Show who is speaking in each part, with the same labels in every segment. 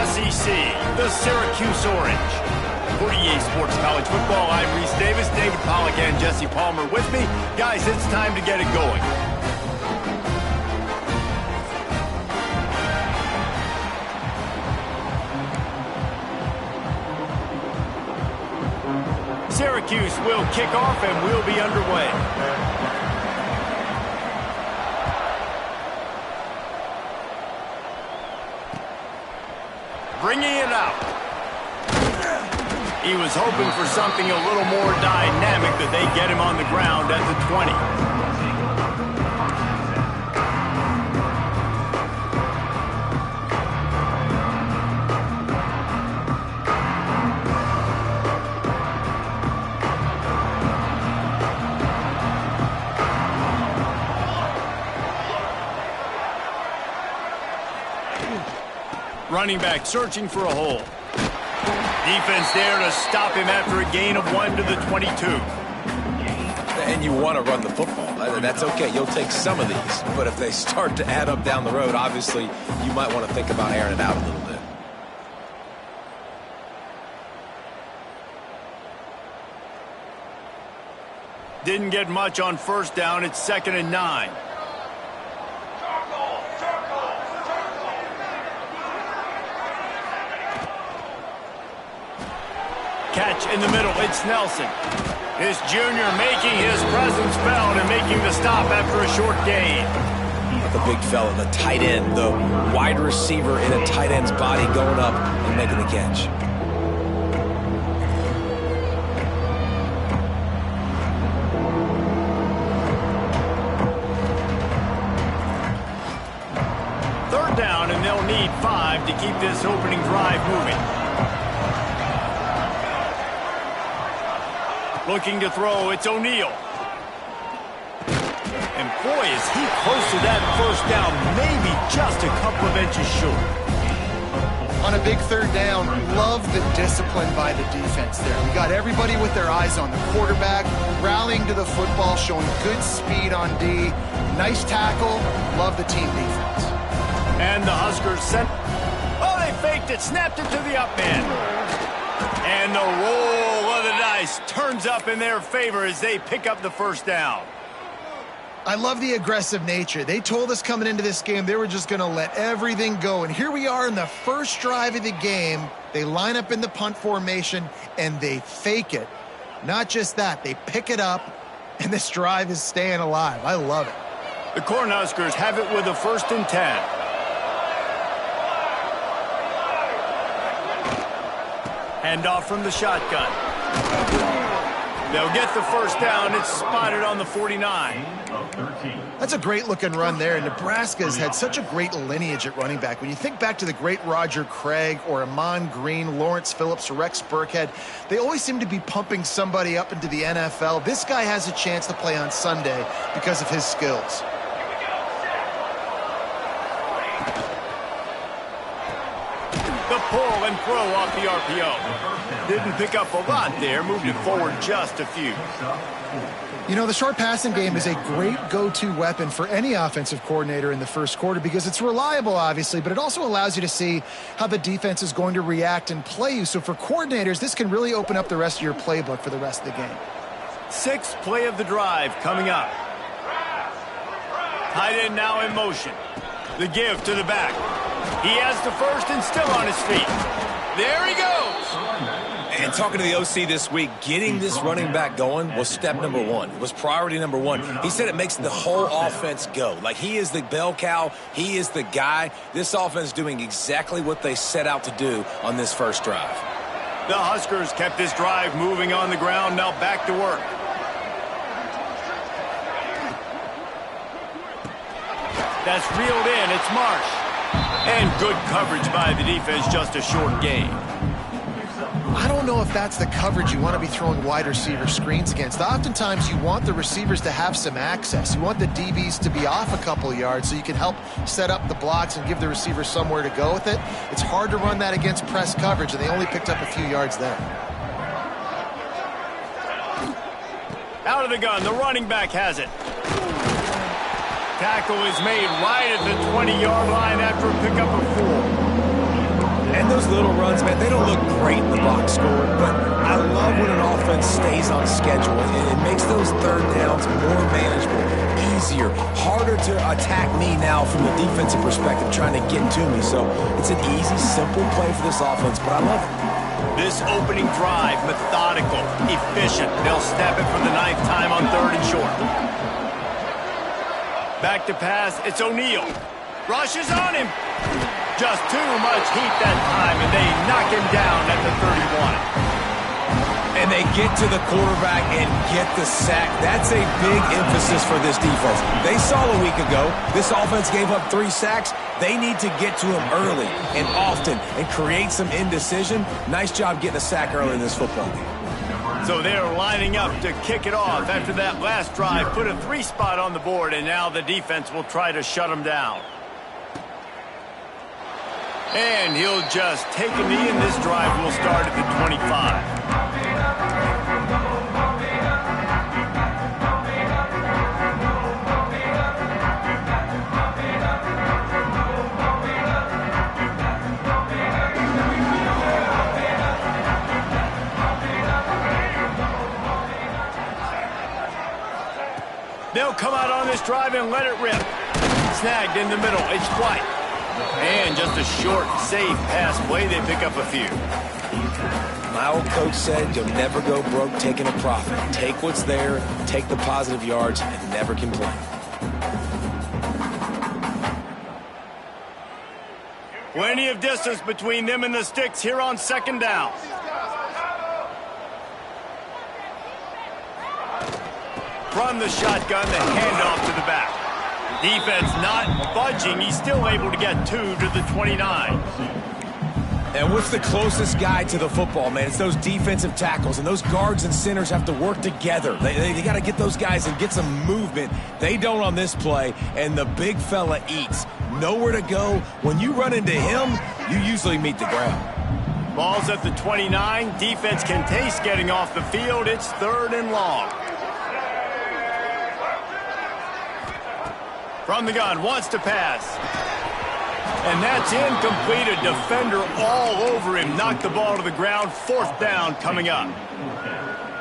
Speaker 1: SEC, the Syracuse Orange. For EA Sports College Football, I'm Reese Davis, David Pollack, and Jesse Palmer with me. Guys, it's time to get it going. Syracuse will kick off and we'll be underway. Bringing it out. He was hoping for something a little more dynamic, that they get him on the ground at the 20. Running back searching for a hole. Defense there to stop him after a gain of 1 to the 22.
Speaker 2: And you want to run the football. That's okay. You'll take some of these. But if they start to add up down the road, obviously you might want to think about airing it out a little bit.
Speaker 1: Didn't get much on first down. It's 2nd and 9. Catch in the middle, it's Nelson. This junior making his presence felt and making the stop after a short gain.
Speaker 2: The big fella, the tight end, the wide receiver in a tight end's body going up and making the catch.
Speaker 1: Third down, and they'll need 5 to keep this opening drive moving. Looking to throw, it's O'Neal. And boy, is he close to that first down, maybe just a couple of inches short.
Speaker 3: On a big third down, love the discipline by the defense there. We got everybody with their eyes on the quarterback, rallying to the football, showing good speed on D. Nice tackle, love the team defense.
Speaker 1: And the Huskers sent. Oh, they faked it, snapped it to the up man. And the roll of the dice turns up in their favor as they pick up the first down.
Speaker 3: I love the aggressive nature. They told us coming into this game they were just going to let everything go. And here we are in the first drive of the game. They line up in the punt formation, and they fake it. Not just that, they pick it up, and this drive is staying alive. I love it.
Speaker 1: The Cornhuskers have it with a 1st and 10. Hand off from the shotgun. They'll get the first down. It's spotted on the 49.
Speaker 3: That's a great-looking run there. Nebraska's had such a great lineage at running back. When you think back to the great Roger Craig or Amon Green, Lawrence Phillips, or Rex Burkhead, they always seem to be pumping somebody up into the NFL. This guy has a chance to play on Sunday because of his skills.
Speaker 1: The pull and throw off the RPO. Didn't pick up a lot there, moved it forward just a few.
Speaker 3: You know, the short passing game is a great go-to weapon for any offensive coordinator in the first quarter because it's reliable, obviously, but it also allows you to see how the defense is going to react and play you. So for coordinators, this can really open up the rest of your playbook for the rest of the game.
Speaker 1: 6th play of the drive coming up. Tight end now in motion. The give to the back. He has the first and still on his feet. There he goes.
Speaker 2: And talking to the OC this week, getting this running back going was step number 1. It was priority number 1. He said it makes the whole offense go. Like, he is the bell cow. He is the guy. This offense is doing exactly what they set out to do on this first drive.
Speaker 1: The Huskers kept this drive moving on the ground. Now back to work. That's reeled in. It's Marsh. And good coverage by the defense, just a short gain.
Speaker 3: I don't know if that's the coverage you want to be throwing wide receiver screens against. Oftentimes you want the receivers to have some access. You want the DBs to be off a couple yards so you can help set up the blocks and give the receiver somewhere to go with it. It's hard to run that against press coverage, and they only picked up a few yards there.
Speaker 1: Out of the gun, the running back has it. Tackle is made right at the 20-yard line after a pickup of 4.
Speaker 2: And little runs, man, they don't look great in the box score, but I love when an offense stays on schedule, and it makes those third downs more manageable, easier, harder to attack me now from the defensive perspective, trying to get to me. So it's an easy, simple play for this offense, but I love it.
Speaker 1: This opening drive, methodical, efficient. They'll snap it for the 9th time on 3rd and short. Back to pass, it's O'Neal. Rushes on him. Just too much heat that time, and they knock him down at the 31.
Speaker 2: And they get to the quarterback and get the sack. That's a big emphasis for this defense. They saw a week ago, this offense gave up 3 sacks. They need to get to him early and often and create some indecision. Nice job getting a sack early in this football game.
Speaker 1: So they're lining up to kick it off after that last drive. Put a 3 spot on the board, and now the defense will try to shut them down. And he'll just take a knee, and this drive will start at the 25. They'll come out on this drive and let it rip. Snagged in the middle. It's White. And just a short, safe pass play. They pick up a few.
Speaker 2: My old coach said you'll never go broke taking a profit. Take what's there, take the positive yards, and never complain.
Speaker 1: Plenty of distance between them and the sticks here on 2nd down. From the shotgun, the handoff to the back. Defense not budging. He's still able to get 2 to the 29.
Speaker 2: And what's the closest guy to the football, man? It's those defensive tackles, and those guards and centers have to work together. They got to get those guys and get some movement. They don't on this play, and the big fella eats. Nowhere to go. When you run into him, you usually meet the ground.
Speaker 1: Ball's at the 29. Defense can taste getting off the field. It's 3rd and long. From the gun, wants to pass. And that's incomplete. A defender all over him. Knocked the ball to the ground. 4th down coming up.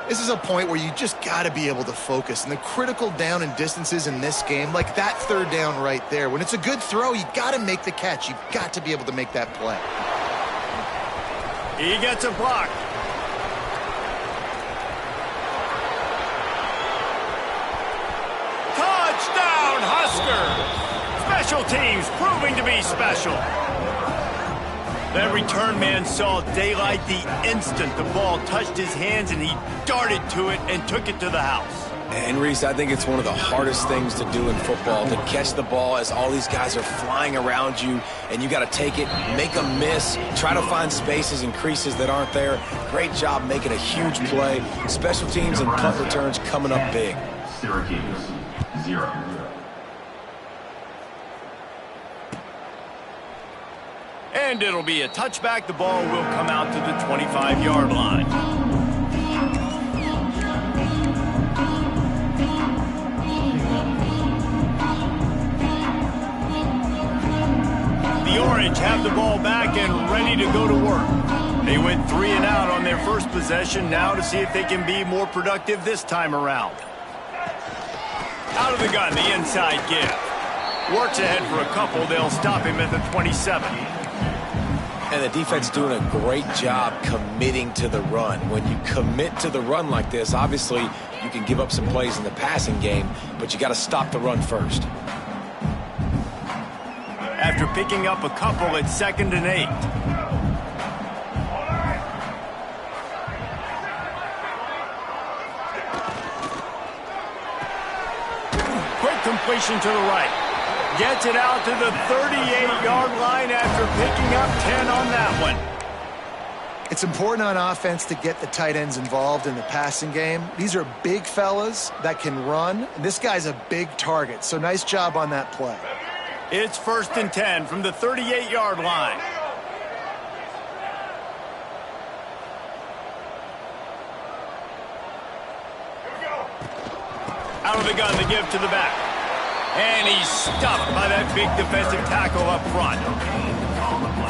Speaker 3: This is a point where you just got to be able to focus. And the critical down and distances in this game, like that 3rd down right there, when it's a good throw, you got to make the catch. You've got to be able to make that play.
Speaker 1: He gets a block. Touchdown, Husker! Special teams proving to be special. That return man saw daylight the instant the ball touched his hands, and he darted to it and took it to the house.
Speaker 2: And, Reese, I think it's one of the hardest things to do in football, to catch the ball as all these guys are flying around you, and you got to take it, make a miss, try to find spaces and creases that aren't there. Great job making a huge play. Special teams and punt returns coming up big.
Speaker 4: Syracuse, 0.
Speaker 1: And it'll be a touchback. The ball will come out to the 25-yard line. The Orange have the ball back and ready to go to work. They went 3 and out on their first possession. Now to see if they can be more productive this time around. Out of the gun, the inside give. Works ahead for a couple. They'll stop him at the 27.
Speaker 2: And the defense doing a great job committing to the run. When you commit to the run like this, obviously you can give up some plays in the passing game, but you got to stop the run first.
Speaker 1: After picking up a couple at 2nd and 8. Quick completion to the right. Gets it out to the 38-yard line after picking up 10 on that one.
Speaker 3: It's important on offense to get the tight ends involved in the passing game. These are big fellas that can run. And this guy's a big target, so nice job on that play.
Speaker 1: It's 1st and 10 from the 38-yard line. Out of the gun, the give to the back. And he's stopped by that big defensive tackle up front.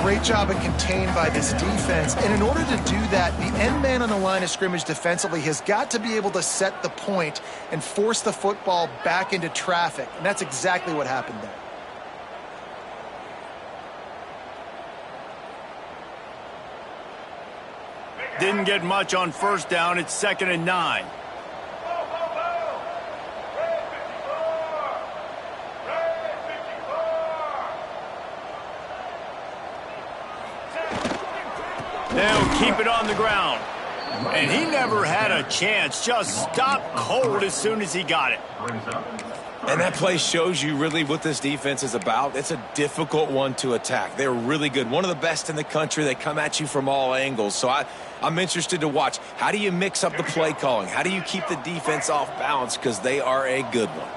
Speaker 3: Great job and contained by this defense. And in order to do that, the end man on the line of scrimmage defensively has got to be able to set the point and force the football back into traffic. And that's exactly what happened there.
Speaker 1: Didn't get much on first down. It's 2nd and 9. They'll keep it on the ground. And he never had a chance. Just stopped cold as soon as he got it.
Speaker 2: And that play shows you really what this defense is about. It's a difficult one to attack. They're really good. One of the best in the country. They come at you from all angles. So I'm interested to watch. How do you mix up the play calling? How do you keep the defense off balance? Because they are a good one.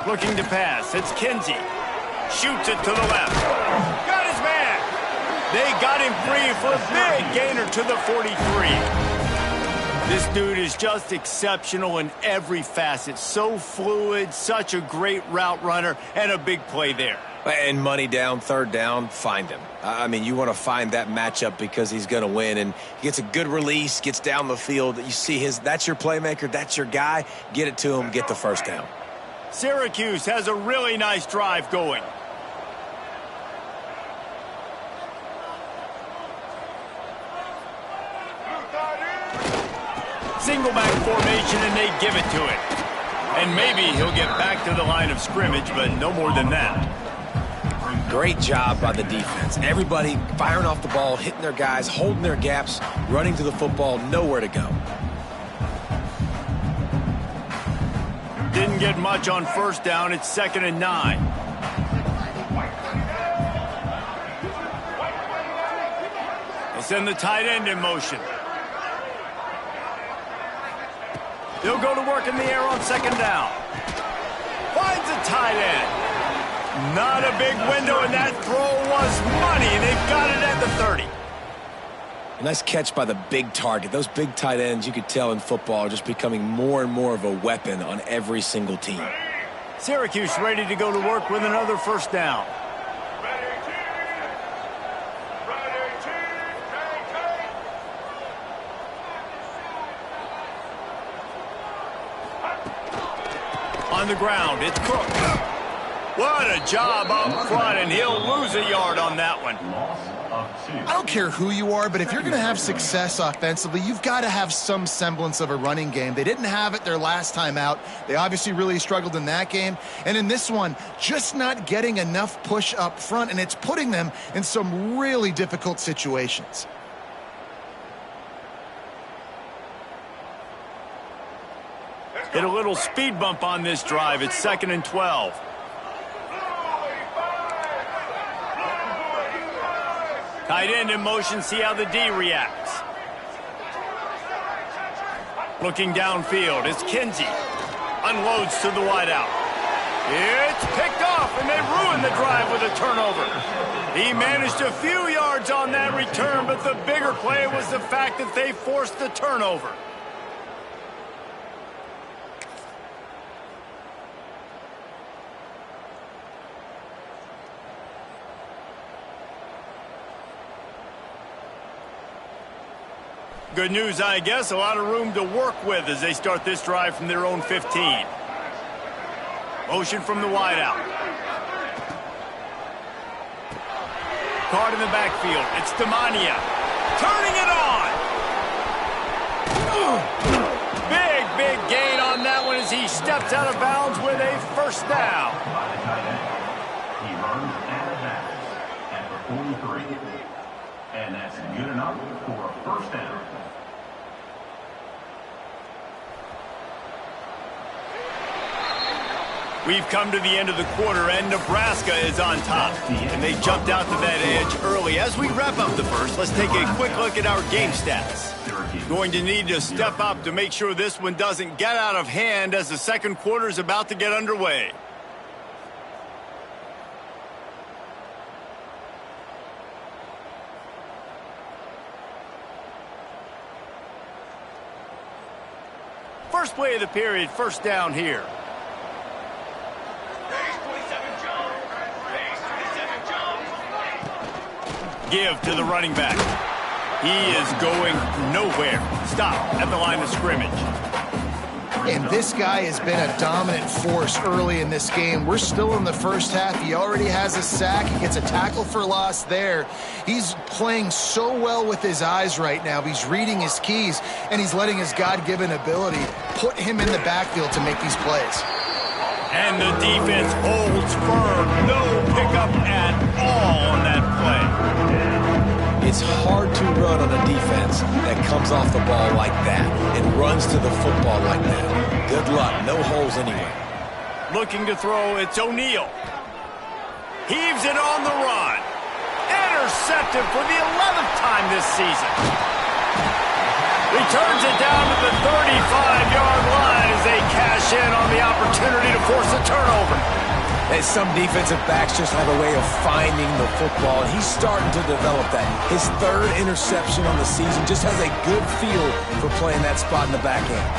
Speaker 1: Looking to pass. It's Kinsey. Shoots it to the left. Got his man. They got him free for a big gainer to the 43. This dude is just exceptional in every facet. So fluid, such a great route runner, and a big play there.
Speaker 2: And money down, 3rd down, find him. I mean, you want to find that matchup because he's going to win. And he gets a good release, gets down the field. You see that's your playmaker, that's your guy. Get it to him, get the 1st down.
Speaker 1: Syracuse has a really nice drive going. Single back formation, and they give it to it. And maybe he'll get back to the line of scrimmage, but no more than that.
Speaker 2: Great job by the defense. Everybody firing off the ball, hitting their guys, holding their gaps, running to the football, nowhere to go.
Speaker 1: Didn't get much on first down. It's 2nd and 9. They send the tight end in motion. They'll go to work in the air on 2nd down. Finds a tight end. Not a big window, and that throw was money. They've got it at the 30.
Speaker 2: A nice catch by the big target. Those big tight ends, you could tell in football, are just becoming more and more of a weapon on every single team.
Speaker 1: Syracuse ready to go to work with another 1st down. On the ground, it's Cook. What a job up front, and he'll lose a yard on that one.
Speaker 3: I don't care who you are, but if you're going to have success offensively, you've got to have some semblance of a running game. They didn't have it their last time out. They obviously really struggled in that game. And in this one, just not getting enough push up front, and it's putting them in some really difficult situations.
Speaker 1: Hit a little speed bump on this drive. It's 2nd and 12. Tight end in motion, see how the D reacts. Looking downfield, it's Kinsey. Unloads to the wideout. It's picked off, and they ruin the drive with a turnover. He managed a few yards on that return, but the bigger play was the fact that they forced the turnover. Good news, I guess. A lot of room to work with as they start this drive from their own 15. Motion from the wideout. Caught in the backfield. It's Demania. Turning it on. Big gain on that one as he steps out of bounds with a 1st down.
Speaker 4: He runs out of bounds at the 43. And that's good enough for a 1st down.
Speaker 1: We've come to the end of the quarter, and Nebraska is on top. And they jumped out to that edge early. As we wrap up the first, let's take a quick look at our game stats. Going to need to step up to make sure this one doesn't get out of hand as the second quarter is about to get underway. First play of the period, 1st down here. give to the running back. He is going nowhere. Stop at the line of scrimmage.
Speaker 3: And this guy has been a dominant force early in this game. We're still in the first half. He already has a sack. He gets a tackle for loss there. He's playing so well with his eyes right now. He's reading his keys, and he's letting his God-given ability put him in the backfield to make these plays.
Speaker 1: And the defense holds firm. No pickup at all on that play.
Speaker 2: It's hard to run on a defense that comes off the ball like that and runs to the football like that. Good luck. No holes anywhere.
Speaker 1: Looking to throw, it's O'Neal. Heaves it on the run. Intercepted for the 11th time this season. Returns it down to the 35-yard line as they cash in on the opportunity to force a turnover.
Speaker 2: And some defensive backs just have a way of finding the football, and he's starting to develop that. His third interception on the season just has a good feel for playing that spot in the back end.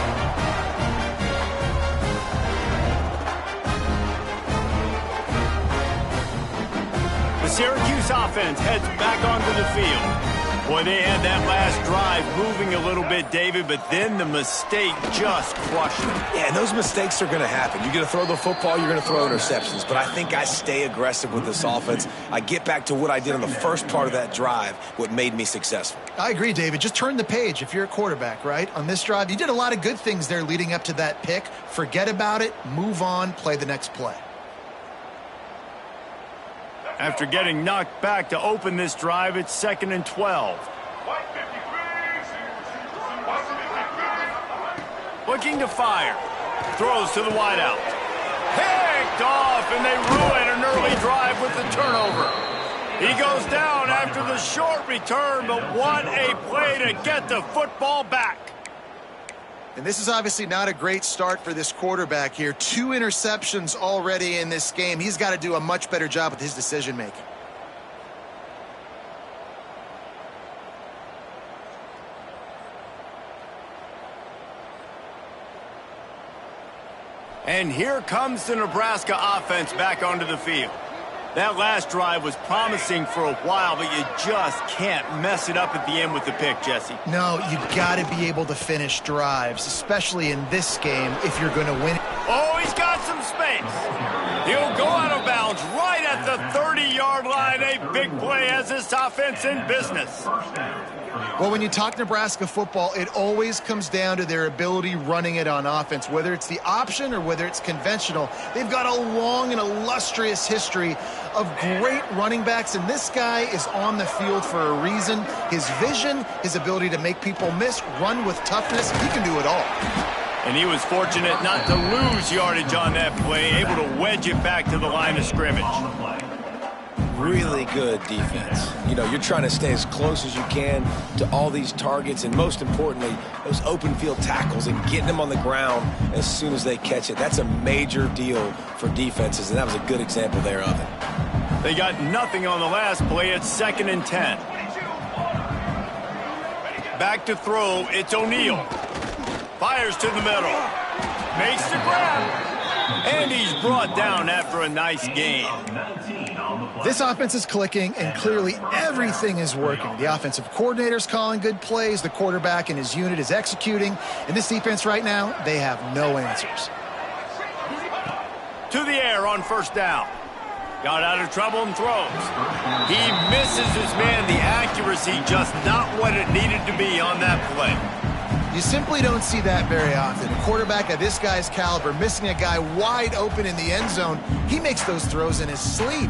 Speaker 1: The Syracuse offense heads back onto the field. Boy, they had that last drive moving a little bit, David, but then the mistake just crushed them.
Speaker 2: Yeah, and those mistakes are going to happen. You're going to throw the football, you're going to throw interceptions. But I think I stay aggressive with this offense. I get back to what I did on the first part of that drive, what made me successful.
Speaker 3: I agree, David. Just turn the page if you're a quarterback, right? On this drive, you did a lot of good things there leading up to that pick. Forget about it, move on, play the next play.
Speaker 1: After getting knocked back to open this drive, it's 2nd and 12. Looking to fire. Throws to the wideout. Picked off, and they ruin an early drive with the turnover. He goes down after the short return, but what a play to get the football back.
Speaker 3: And this is obviously not a great start for this quarterback here. 2 interceptions already in this game. He's got to do a much better job with his decision-making.
Speaker 1: And here comes the Nebraska offense back onto the field. That last drive was promising for a while, but you just can't mess it up at the end with the pick, Jesse.
Speaker 3: No, you've got to be able to finish drives, especially in this game if you're going to win.
Speaker 1: Oh, he's got some space. He'll go out of bounds right at the 30-yard line. A big play as this offense in business.
Speaker 3: Well, when you talk Nebraska football, it always comes down to their ability running it on offense, whether it's the option or whether it's conventional. They've got a long and illustrious history of great running backs, and this guy is on the field for a reason. His vision, his ability to make people miss, run with toughness, he can do it all.
Speaker 1: And he was fortunate not to lose yardage on that play, able to wedge it back to the line of scrimmage.
Speaker 2: Really good defense. You know, you're trying to stay as close as you can to all these targets, and most importantly, those open field tackles and getting them on the ground as soon as they catch it. That's a major deal for defenses, and that was a good example there of it.
Speaker 1: They got nothing on the last play. It's 2nd and 10. Back to throw. It's O'Neal. Fires to the middle. Makes the grab. And he's brought down after a nice gain.
Speaker 3: This offense is clicking, and clearly everything is working. The offensive coordinator's calling good plays. The quarterback and his unit is executing. And this defense right now, they have no answers.
Speaker 1: To the air on 1st down. Got out of trouble and throws. He misses his man. The accuracy just not what it needed to be on that play.
Speaker 3: You simply don't see that very often. A quarterback of this guy's caliber missing a guy wide open in the end zone. He makes those throws in his sleep.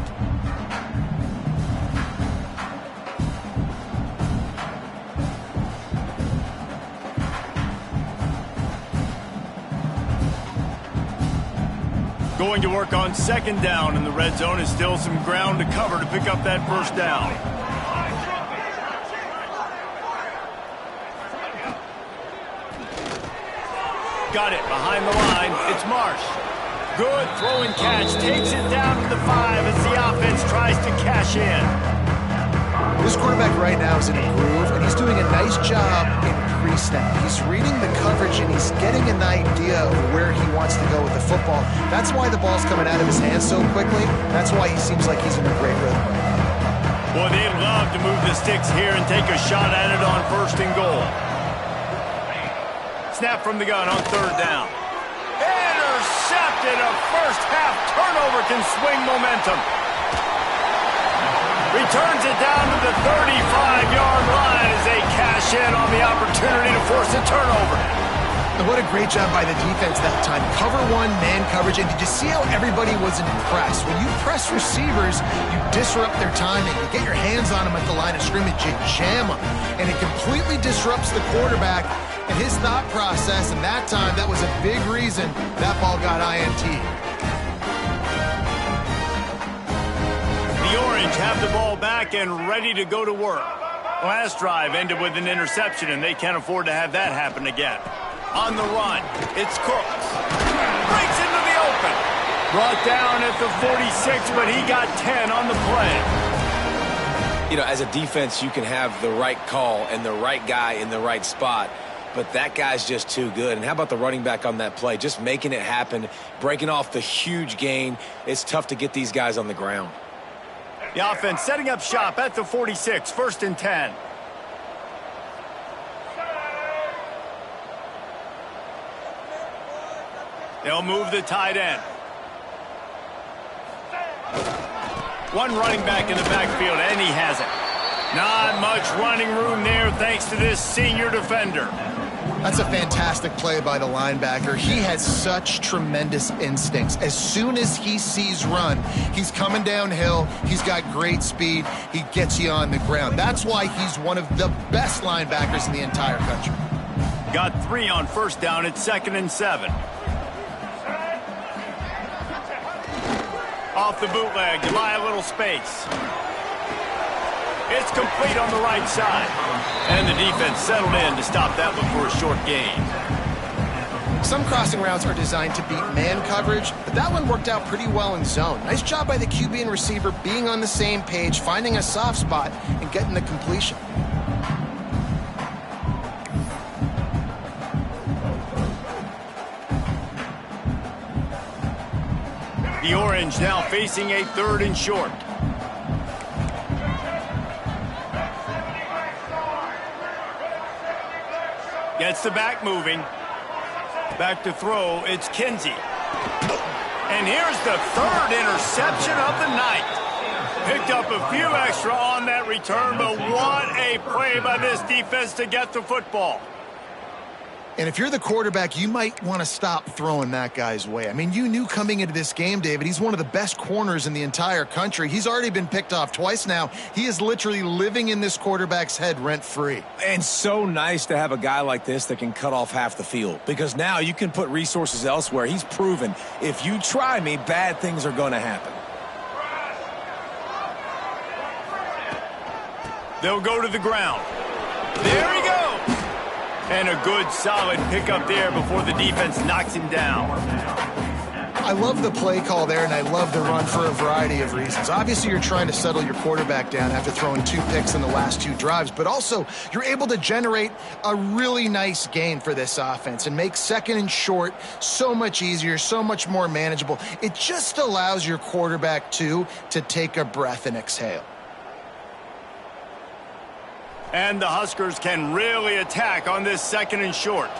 Speaker 1: Going to work on 2nd down in the red zone. Is still some ground to cover to pick up that 1st down. Got it behind the line. It's Marsh. Good throwing catch. Takes it down to the 5 as the offense tries to cash in.
Speaker 3: This quarterback right now is in a groove, and he's doing a nice job in pre-snap. He's reading the coverage, and he's getting an idea of where he wants to go with the football. That's why the ball's coming out of his hands so quickly. That's why he seems like he's in a great rhythm right now.
Speaker 1: Boy, they'd love to move the sticks here and take a shot at it on 1st and goal. Snap from the gun on 3rd down. Intercepted. A first-half turnover can swing momentum. Returns it down to the 35-yard line as they cash in on the opportunity to force a turnover.
Speaker 3: And what a great job by the defense that time. Cover 1, man coverage. And did you see how everybody was impressed? When you press receivers, you disrupt their timing. You get your hands on them at the line of scrimmage. You jam them. And it completely disrupts the quarterback and his thought process. And that time, that was a big reason that ball got INT.
Speaker 1: The Orange have the ball back and ready to go to work. Last drive ended with an interception, and they can't afford to have that happen again. On the run, it's Cooks. Breaks into the open. Brought down at the 46, but he got 10 on the play.
Speaker 2: You know, as a defense, you can have the right call and the right guy in the right spot, but that guy's just too good. And how about the running back on that play? Just making it happen, breaking off the huge gain. It's tough to get these guys on the ground.
Speaker 1: The offense setting up shop at the 46, 1st and 10. They'll move the tight end. One running back in the backfield, and he has it. Not much running room there thanks to this senior defender.
Speaker 3: That's a fantastic play by the linebacker. He has such tremendous instincts. As soon as he sees run, he's coming downhill. He's got great speed. He gets you on the ground. That's why he's one of the best linebackers in the entire country.
Speaker 1: Got 3 on 1st down. It's 2nd and 7. Off the bootleg to buy a little space. It's complete on the right side. And the defense settled in to stop that one for a short gain.
Speaker 3: Some crossing routes are designed to beat man coverage, but that one worked out pretty well in zone. Nice job by the QB and receiver being on the same page, finding a soft spot, and getting the completion.
Speaker 1: The Orange now facing a 3rd and short. Gets the back moving. Back to throw, it's Kinsey. And here's the 3rd interception of the night. Picked up a few extra on that return, but what a play by this defense to get the football.
Speaker 3: And if you're the quarterback, you might want to stop throwing that guy's way. I mean, you knew coming into this game, David, he's one of the best corners in the entire country. He's already been picked off twice now. He is literally living in this quarterback's head rent-free.
Speaker 2: And so nice to have a guy like this that can cut off half the field, because now you can put resources elsewhere. He's proven if you try me, bad things are going to happen.
Speaker 1: They'll go to the ground. There he goes. And a good, solid pickup there before the defense knocks him down.
Speaker 3: I love the play call there, and I love the run for a variety of reasons. Obviously, you're trying to settle your quarterback down after throwing 2 picks in the last 2 drives, but also you're able to generate a really nice gain for this offense and make 2nd and short so much easier, so much more manageable. It just allows your quarterback, too, to take a breath and exhale.
Speaker 1: And the Huskers can really attack on this 2nd and short.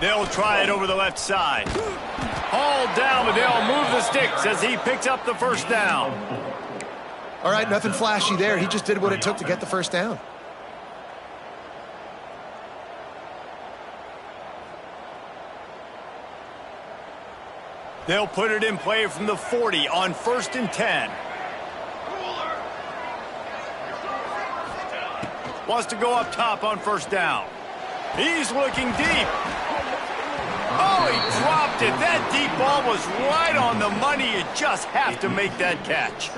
Speaker 1: They'll try it over the left side. Hauled down, but they'll move the sticks as he picks up the 1st down.
Speaker 3: All right, nothing flashy there. He just did what it took to get the 1st down.
Speaker 1: They'll put it in play from the 40 on 1st and 10. Wants to go up top on 1st down. He's looking deep. Oh, he dropped it. That deep ball was right on the money. You just have to make that catch.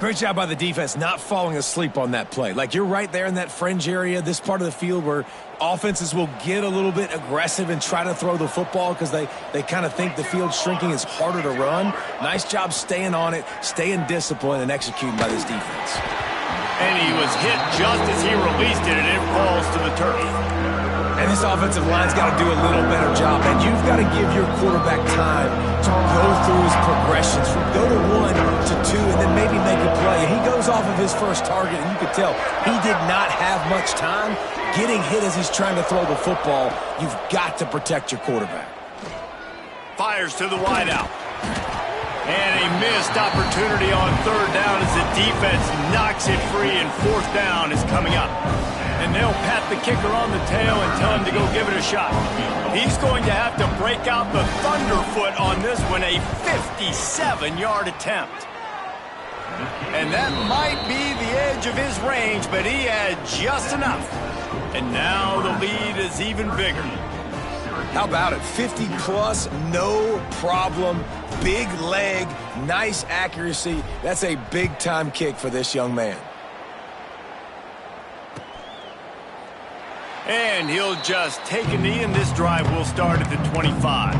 Speaker 2: Great job by the defense not falling asleep on that play. Like, you're right there in that fringe area, this part of the field where offenses will get a little bit aggressive and try to throw the football because they kind of think the field's shrinking. It's harder to run. Nice job staying on it, staying disciplined, and executing by this defense.
Speaker 1: And he was hit just as he released it, and it falls to the turf.
Speaker 2: And this offensive line's got to do a little better job, man. You've got to give your quarterback time to go through his progressions, from go to 1 to 2, and then maybe make a play. And he goes off of his first target, and you could tell he did not have much time getting hit as he's trying to throw the football. You've got to protect your quarterback.
Speaker 1: Fires to the wideout. And a missed opportunity on third down as the defense knocks it free, and fourth down is coming up. And they'll pat the kicker on the tail and tell him to go give it a shot. He's going to have to break out the thunderfoot on this one, a 57-yard attempt. And that might be the edge of his range, but he had just enough. And now the lead is even bigger.
Speaker 2: How about it? 50-plus, no problem. Big leg, nice accuracy. That's a big-time kick for this young man.
Speaker 1: And he'll just take a knee, and this drive will start at the 25.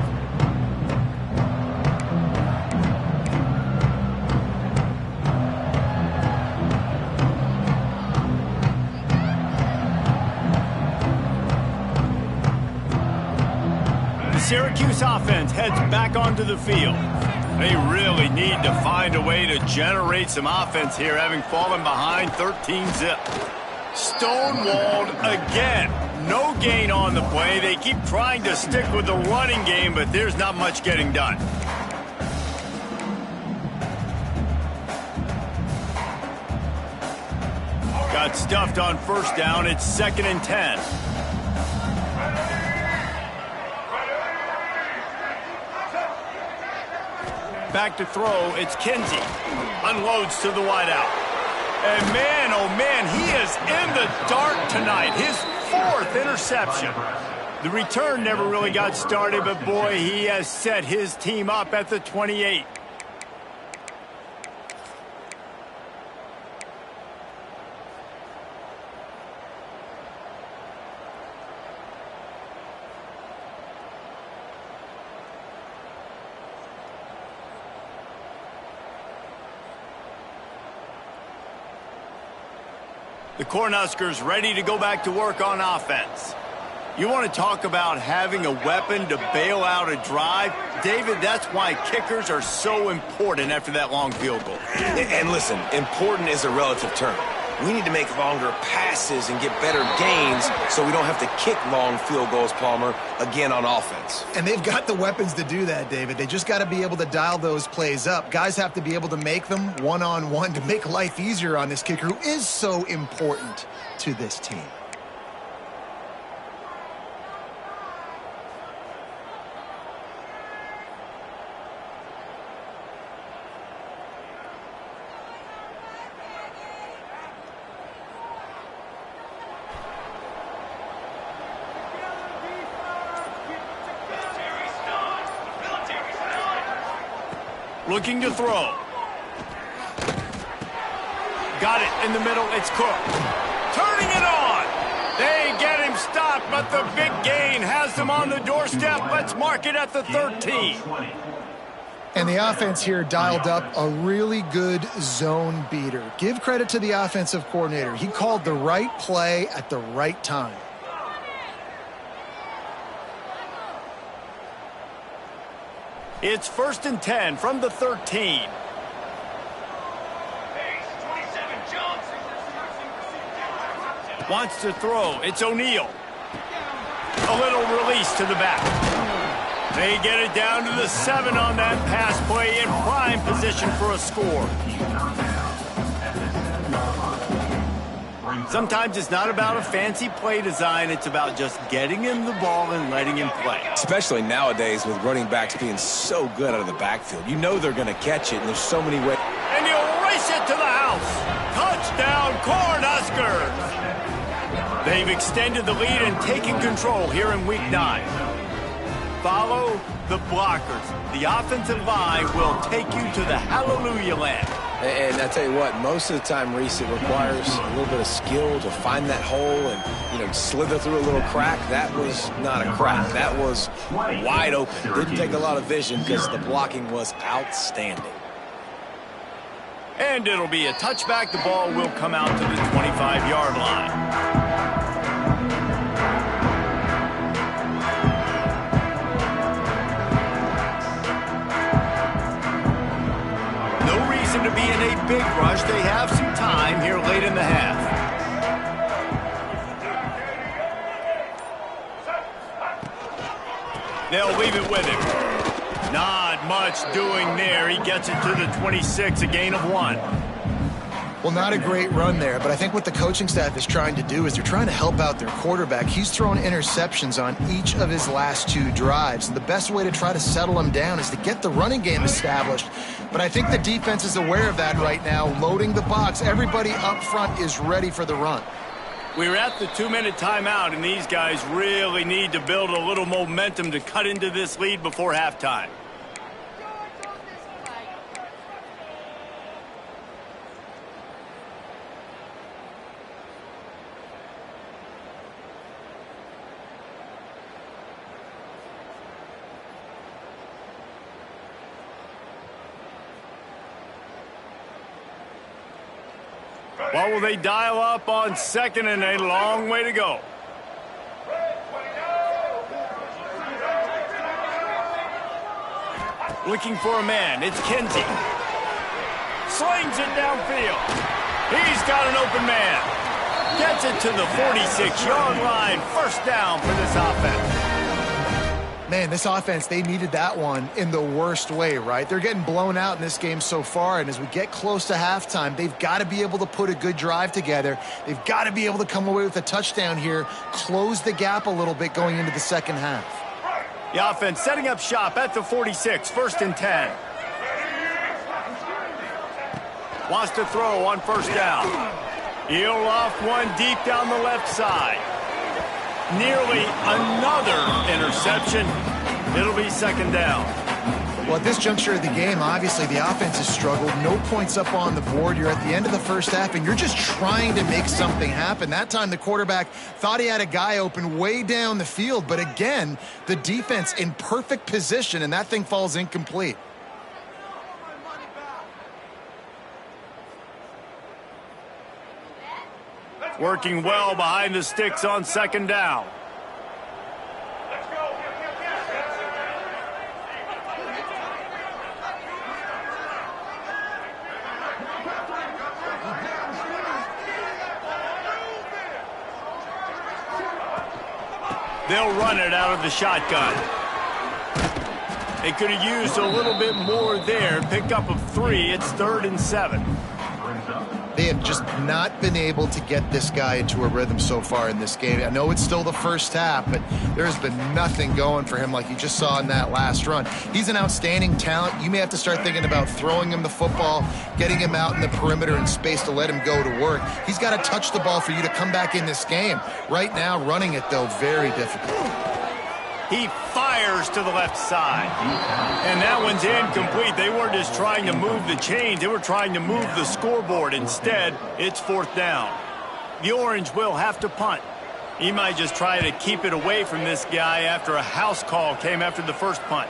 Speaker 1: The Syracuse offense heads back onto the field. They really need to find a way to generate some offense here, having fallen behind 13-zip. Stonewalled again. No gain on the play. They keep trying to stick with the running game, but there's not much getting done. Got stuffed on first down. It's 2nd and 10. Back to throw. It's Kinsey. Unloads to the wideout. And man, oh man, he is in the dark tonight. His 4th interception. The return never really got started, but boy, he has set his team up at the 28. The Cornhuskers ready to go back to work on offense. You want to talk about having a weapon to bail out a drive? David, that's why kickers are so important after that long field goal.
Speaker 2: And listen, important is a relative term. We need to make longer passes and get better gains so we don't have to kick long field goals, Palmer, again on offense.
Speaker 3: And they've got the weapons to do that, David. They just got to be able to dial those plays up. Guys have to be able to make them one-on-one to make life easier on this kicker, who is so important to this team.
Speaker 1: Looking to throw. Got it in the middle. It's Cook. Turning it on. They get him stopped, but the big gain has them on the doorstep. Let's mark it at the 13.
Speaker 3: And the offense here dialed up a really good zone beater. Give credit to the offensive coordinator. He called the right play at the right time.
Speaker 1: It's 1st and 10 from the 13. Wants to throw. It's O'Neal. A little release to the back. They get it down to the 7 on that pass play, in prime position for a score. Sometimes it's not about a fancy play design. It's about just getting him the ball and letting him play.
Speaker 2: Especially nowadays with running backs being so good out of the backfield. You know they're going to catch it, and there's so many ways.
Speaker 1: And he'll race it to the house. Touchdown, Cornhuskers. They've extended the lead and taken control here in Week 9. Follow the blockers. The offensive line will take you to the hallelujah land.
Speaker 2: And I tell you what, most of the time, Reese, it requires a little bit of skill to find that hole and, slither through a little crack. That was not a crack. That was wide open. Didn't take a lot of vision because the blocking was outstanding.
Speaker 1: And it'll be a touchback. The ball will come out to the 25-yard line. seem to be in a big rush. They have some time here late in the half. They'll leave it with him. Not much doing there. He gets it to the 26, a gain of 1.
Speaker 3: Well, not a great run there, but I think what the coaching staff is trying to do is they're trying to help out their quarterback. He's thrown interceptions on each of his last 2 drives, and the best way to try to settle him down is to get the running game established. But I think the defense is aware of that right now, loading the box. Everybody up front is ready for the run.
Speaker 1: We're at the 2-minute timeout, and these guys really need to build a little momentum to cut into this lead before halftime. What will they dial up on 2nd and a long way to go? Looking for a man. It's Kinsey. Slings it downfield. He's got an open man. Gets it to the 46-yard line. First down for this offense.
Speaker 3: Man, this offense, they needed that one in the worst way, right? They're getting blown out in this game so far, and as we get close to halftime, they've got to be able to put a good drive together. They've got to be able to come away with a touchdown here, close the gap a little bit going into the second half.
Speaker 1: The offense setting up shop at the 46, 1st and 10. Wants to throw on 1st down. He'll loft one deep down the left side. Nearly another interception. It'll be 2nd down.
Speaker 3: Well, at this juncture of the game, obviously the offense has struggled. No points up on the board. You're at the end of the first half, and you're just trying to make something happen. That time the quarterback thought he had a guy open way down the field, but again, the defense in perfect position, and that thing falls incomplete.
Speaker 1: Working well behind the sticks on 2nd down. They'll run it out of the shotgun. They could have used a little bit more there. Pickup of 3. It's 3rd and 7.
Speaker 3: They have just not been able to get this guy into a rhythm so far in this game. I know it's still the first half, but there's been nothing going for him like you just saw in that last run. He's an outstanding talent. You may have to start thinking about throwing him the football, getting him out in the perimeter in space to let him go to work. He's got to touch the ball for you to come back in this game. Right now, running it, though, very difficult.
Speaker 1: He fires to the left side. And that one's incomplete. They weren't just trying to move the chains. They were trying to move the scoreboard. Instead, it's 4th down. The Orange will have to punt. He might just try to keep it away from this guy after a house call came after the first punt.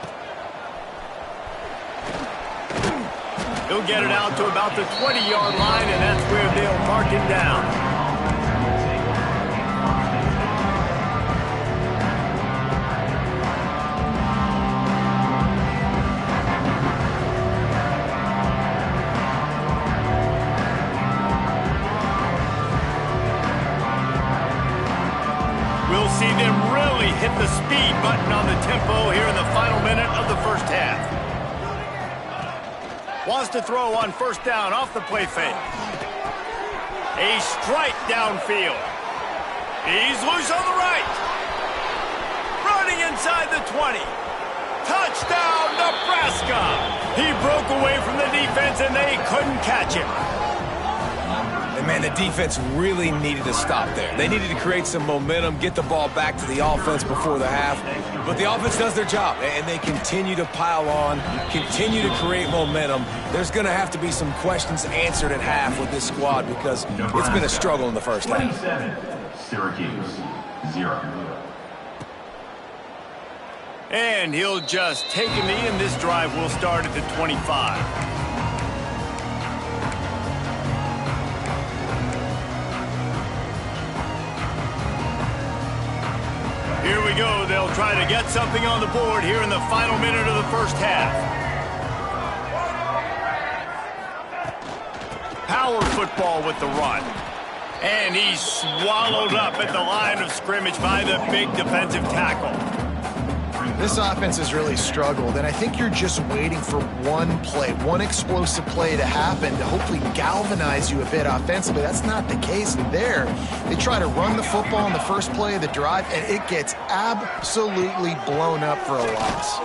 Speaker 1: He'll get it out to about the 20-yard line, and that's where they'll mark him down. We'll see them really hit the speed button on the tempo here in the final minute of the first half. Wants to throw on 1st down off the play fake. A strike downfield. He's loose on the right. Running inside the 20. Touchdown, Nebraska. He broke away from the defense and they couldn't catch him.
Speaker 2: And, man, the defense really needed to stop there. They needed to create some momentum, get the ball back to the offense before the half. But the offense does their job, and they continue to pile on, continue to create momentum. There's going to have to be some questions answered at half with this squad because it's been a struggle in the first half.
Speaker 4: 27, Syracuse, 0.
Speaker 1: And he'll just take a knee, and this drive will start at the 25. Here we go. They'll try to get something on the board here in the final minute of the first half. Power football with the run. And he's swallowed up at the line of scrimmage by the big defensive tackle.
Speaker 3: This offense has really struggled, and I think you're just waiting for one play, one explosive play to happen to hopefully galvanize you a bit offensively. That's not the case there. They try to run the football in the first play of the drive, and it gets absolutely blown up for a loss.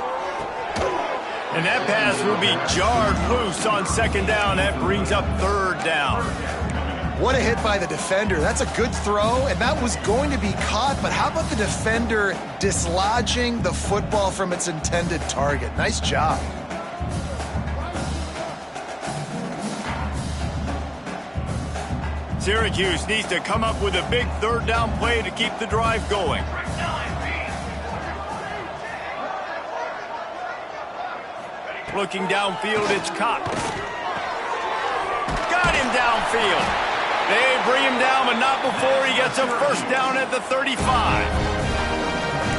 Speaker 1: And that pass will be jarred loose on second down. That brings up third down.
Speaker 3: What a hit by the defender. That's a good throw, and that was going to be caught, but how about the defender dislodging the football from its intended target? Nice job.
Speaker 1: Syracuse needs to come up with a big third down play to keep the drive going. Looking downfield, it's Cox. Got him downfield. They bring him down, but not before he gets a first down at the 35.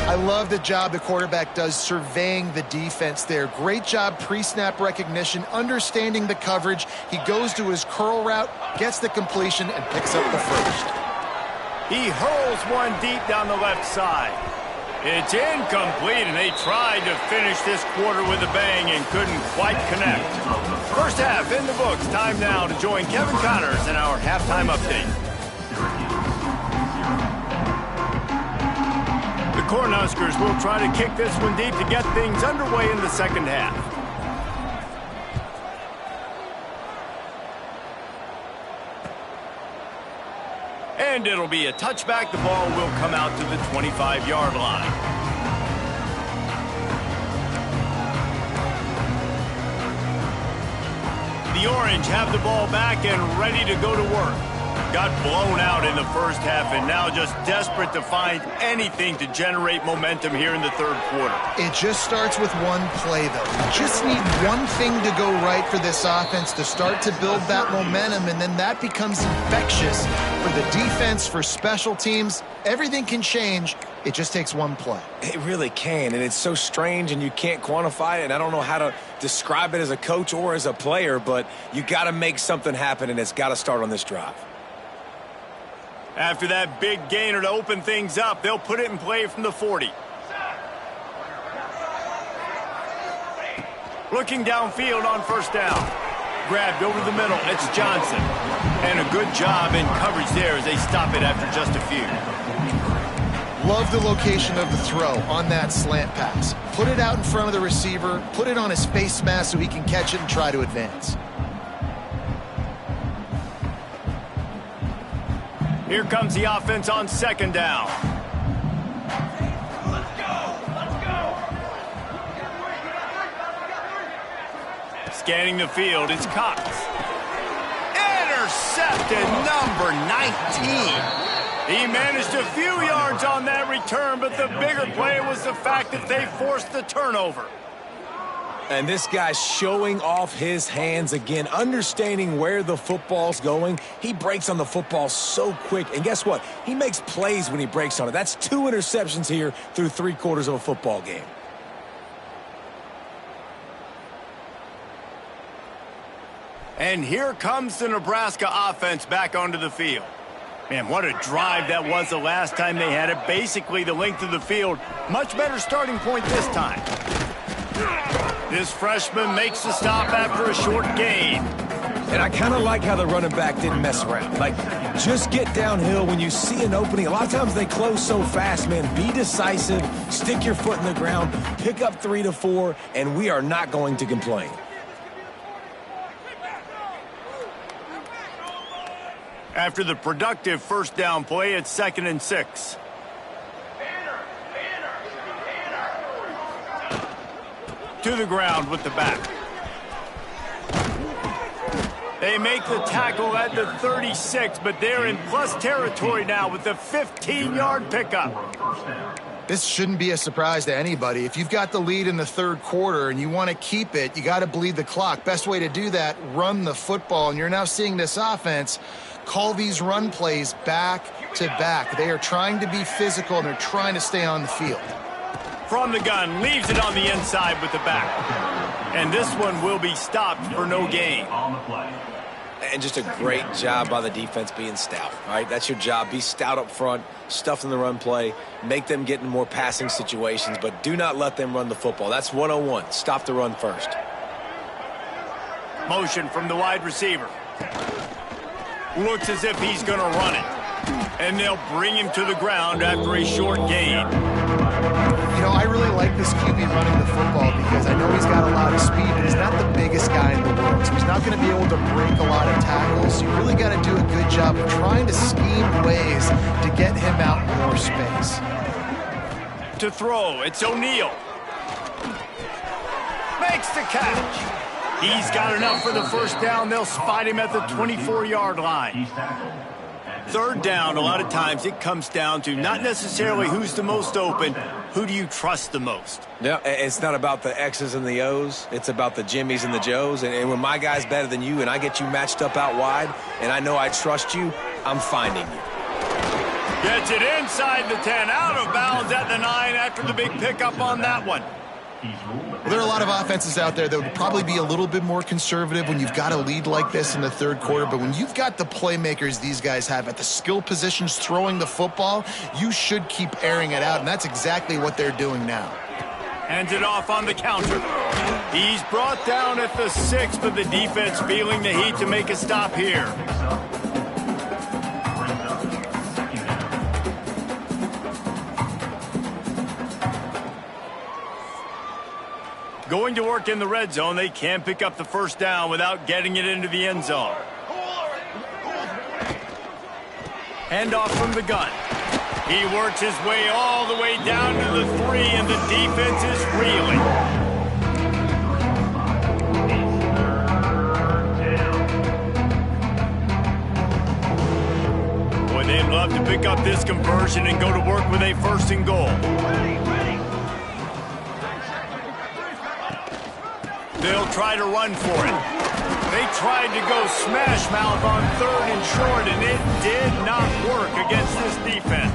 Speaker 3: I love the job the quarterback does surveying the defense there. Great job pre-snap recognition, understanding the coverage. He goes to his curl route, gets the completion, and picks up the first.
Speaker 1: He hurls one deep down the left side. It's incomplete, and they tried to finish this quarter with a bang and couldn't quite connect. First half in the books. Time now to join Kevin Connors in our halftime update. The Cornhuskers will try to kick this one deep to get things underway in the second half. And it'll be a touchback. The ball will come out to the 25-yard line. The Orange have the ball back and ready to go to work. Got blown out in the first half and now just desperate to find anything to generate momentum here in the third quarter.
Speaker 3: It just starts with one play, though. You just need one thing to go right for this offense to start to build that momentum, and then that becomes infectious for the defense, for special teams. Everything can change. It just takes one play.
Speaker 2: It really can, and it's so strange, and you can't quantify it, and I don't know how to describe it as a coach or as a player, but you got to make something happen, and it's got to start on this drive.
Speaker 1: After that big gainer to open things up, they'll put it in play from the 40. Looking downfield on first down. Grabbed over the middle. It's Johnson. And a good job in coverage there as they stop it after just a few.
Speaker 3: Love the location of the throw on that slant pass. Put it out in front of the receiver. Put it on his face mask so he can catch it and try to advance.
Speaker 1: Here comes the offense on second down.
Speaker 4: Let's go!
Speaker 1: Scanning the field, it's Cox. Intercepted, number 19. He managed a few yards on that return, but the bigger play was the fact that they forced the turnover.
Speaker 2: And this guy's showing off his hands again, understanding where the football's going. He breaks on the football so quick. And guess what? He makes plays when he breaks on it. That's 2 interceptions here through 3 quarters of a football game.
Speaker 1: And here comes the Nebraska offense back onto the field. Man, what a drive that was the last time they had it. Basically the length of the field. Much better starting point this time. This freshman makes the stop after a short gain.
Speaker 2: And I kind of like how the running back didn't mess around. Like, just get downhill when you see an opening. A lot of times they close so fast, man. Be decisive, stick your foot in the ground, pick up 3 to 4, and we are not going to complain.
Speaker 1: After the productive first down play, it's 2nd and 6. To the ground with the back. They make the tackle at the 36, but they're in plus territory now with the 15-yard pickup.
Speaker 3: This shouldn't be a surprise to anybody. If you've got the lead in the third quarter and you want to keep it, you got to bleed the clock. Best way to do that, run the football. And you're now seeing this offense call these run plays back to back. They are trying to be physical, and they're trying to stay on the field.
Speaker 1: From the gun, leaves it on the inside with the back. And this one will be stopped for no gain.
Speaker 2: And just a great job by the defense being stout, right? That's your job. Be stout up front, stuff in the run play, make them get in more passing situations, but do not let them run the football. That's 101. Stop the run first.
Speaker 1: Motion from the wide receiver. Looks as if he's going to run it. And they'll bring him to the ground after a short gain.
Speaker 3: You know, I really like this QB running the football because I know he's got a lot of speed, but he's not the biggest guy in the world. So he's not going to be able to break a lot of tackles. So you really got to do a good job of trying to scheme ways to get him out in more space.
Speaker 1: To throw, it's O'Neal. Makes the catch. He's got enough for the first down. They'll spot him at the 24-yard line. Third down, a lot of times it comes down to not necessarily who's the most open, who do you trust the most?
Speaker 2: Yeah, it's not about the X's and the O's. It's about the Jimmys and the Joes. And when my guy's better than you and I get you matched up out wide and I know I trust you, I'm finding you.
Speaker 1: Gets it inside the 10, out of bounds at the 9 after the big pickup on that one.
Speaker 3: Well, there are a lot of offenses out there that would probably be a little bit more conservative when you've got a lead like this in the third quarter. But when you've got the playmakers these guys have at the skill positions throwing the football, you should keep airing it out. And that's exactly what they're doing now.
Speaker 1: Hands it off on the counter. He's brought down at the 6, but the defense feeling the heat to make a stop here. Going to work in the red zone, they can't pick up the first down without getting it into the end zone. Handoff from the gun. He works his way all the way down to the 3, and the defense is reeling. Boy, they'd love to pick up this conversion and go to work with a 1st and goal. They'll try to run for it. They tried to go smash mouth on 3rd and short, and it did not work against this defense.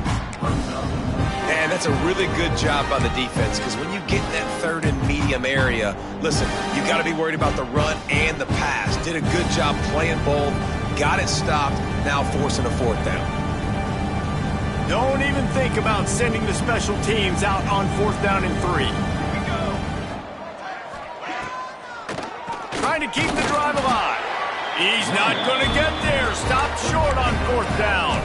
Speaker 2: And that's a really good job by the defense because when you get in that 3rd and medium area, listen, you got to be worried about the run and the pass. Did a good job playing both, got it stopped, now forcing a 4th down.
Speaker 1: Don't even think about sending the special teams out on 4th down and 3. Trying to keep the drive alive. He's not going to get there. Stopped short on 4th down.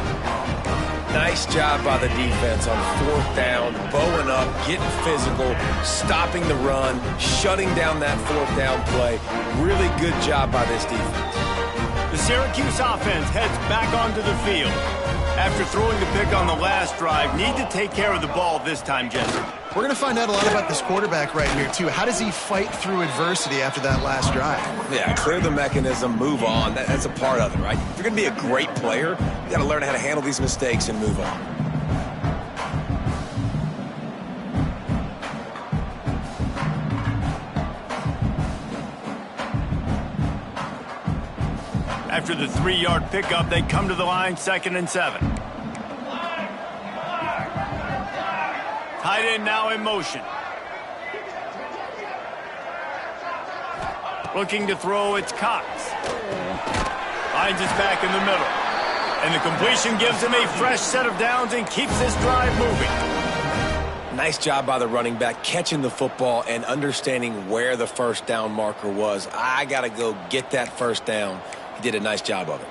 Speaker 2: Nice job by the defense on 4th down, bowing up, getting physical, stopping the run, shutting down that 4th down play. Really good job by this defense.
Speaker 1: The Syracuse offense heads back onto the field. After throwing the pick on the last drive, need to take care of the ball this time, Jesse.
Speaker 3: We're going to find out a lot about this quarterback right here, too. How does he fight through adversity after that last drive?
Speaker 2: Yeah, clear the mechanism, move on. That's a part of it, right? If you're going to be a great player, you got to learn how to handle these mistakes and move on.
Speaker 1: After the 3-yard pickup, they come to the line, 2nd and 7. Tight end now in motion. Looking to throw, it's Cox. Finds his back in the middle. And the completion gives him a fresh set of downs and keeps this drive moving.
Speaker 2: Nice job by the running back, catching the football and understanding where the 1st down marker was. I got to go get that 1st down. He did a nice job of it.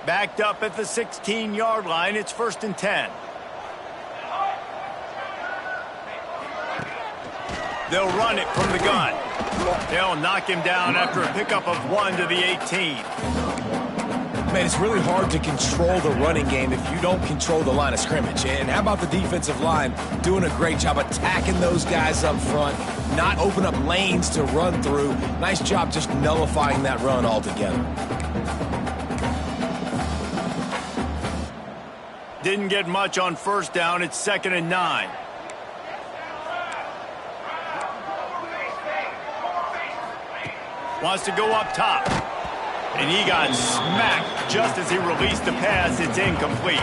Speaker 1: Backed up at the 16-yard line. It's 1st and 10. They'll run it from the gun. They'll knock him down after a pickup of 1 to the 18.
Speaker 2: Man, it's really hard to control the running game if you don't control the line of scrimmage. And how about the defensive line doing a great job attacking those guys up front, not open up lanes to run through. Nice job just nullifying that run altogether.
Speaker 1: Didn't get much on 1st down. It's 2nd and 9. Wants to go up top. And he got smacked just as he released the pass. It's incomplete.